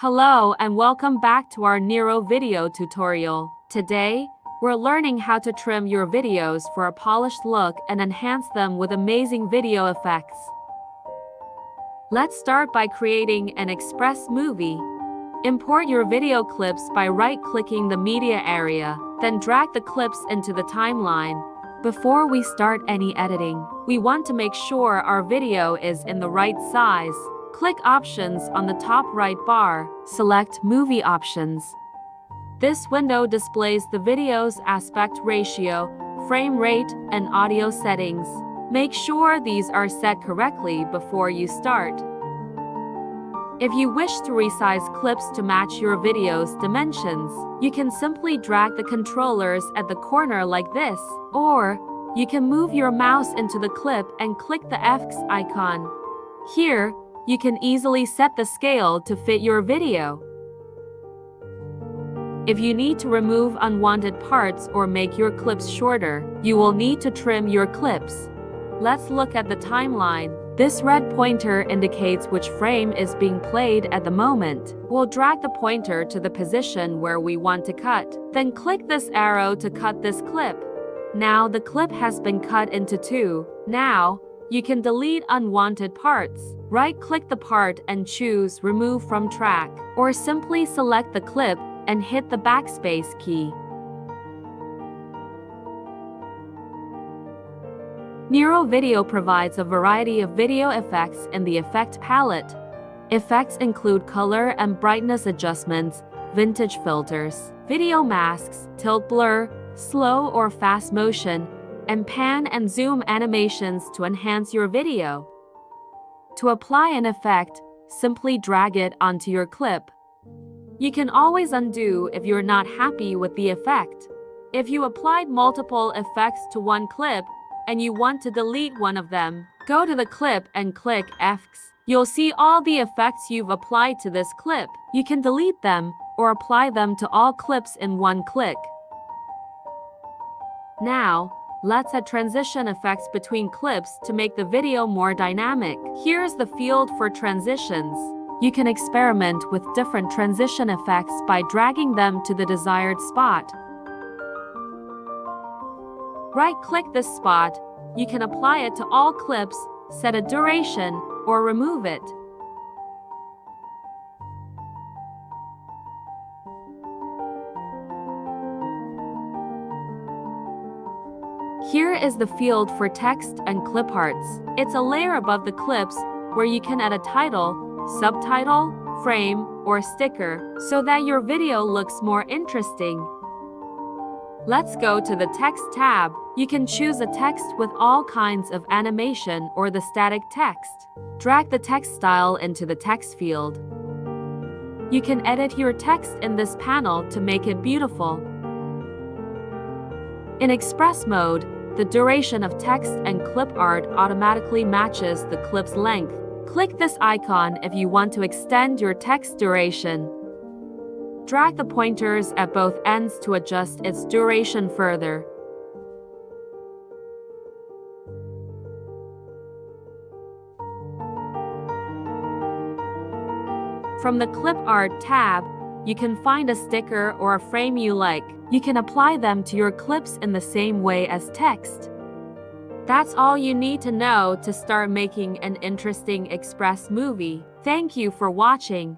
Hello and welcome back to our Nero video tutorial. Today, we're learning how to trim your videos for a polished look and enhance them with amazing video effects. Let's start by creating an Express Movie. Import your video clips by right-clicking the media area, then drag the clips into the timeline. Before we start any editing, we want to make sure our video is in the right size. Click Options on the top right bar, select Movie Options. This window displays the video's aspect ratio, frame rate, and audio settings. Make sure these are set correctly before you start. If you wish to resize clips to match your video's dimensions, you can simply drag the controllers at the corner like this, or you can move your mouse into the clip and click the X icon. Here, you can easily set the scale to fit your video. If you need to remove unwanted parts or make your clips shorter, you will need to trim your clips. Let's look at the timeline. This red pointer indicates which frame is being played at the moment. We'll drag the pointer to the position where we want to cut. Then click this arrow to cut this clip. Now the clip has been cut into two. Now, you can delete unwanted parts. Right-click the part and choose Remove from Track, or simply select the clip and hit the backspace key. Nero Video provides a variety of video effects in the effect palette. Effects include color and brightness adjustments, vintage filters, video masks, tilt blur, slow or fast motion, and pan and zoom animations to enhance your video. To apply an effect, simply drag it onto your clip. You can always undo if you're not happy with the effect. If you applied multiple effects to one clip and you want to delete one of them, go to the clip and click X. You'll see all the effects you've applied to this clip. You can delete them or apply them to all clips in one click. Now, let's add transition effects between clips to make the video more dynamic. Here's the field for transitions. You can experiment with different transition effects by dragging them to the desired spot. Right-click this spot. You can apply it to all clips, set a duration, or remove it. Here is the field for text and clip arts. It's a layer above the clips where you can add a title, subtitle, frame, or sticker so that your video looks more interesting. Let's go to the Text tab. You can choose a text with all kinds of animation or the static text. Drag the text style into the text field. You can edit your text in this panel to make it beautiful. In Express mode, the duration of text and clip art automatically matches the clip's length. Click this icon if you want to extend your text duration. Drag the pointers at both ends to adjust its duration further. From the Clip Art tab, you can find a sticker or a frame you like. You can apply them to your clips in the same way as text. That's all you need to know to start making an interesting Express Movie. Thank you for watching.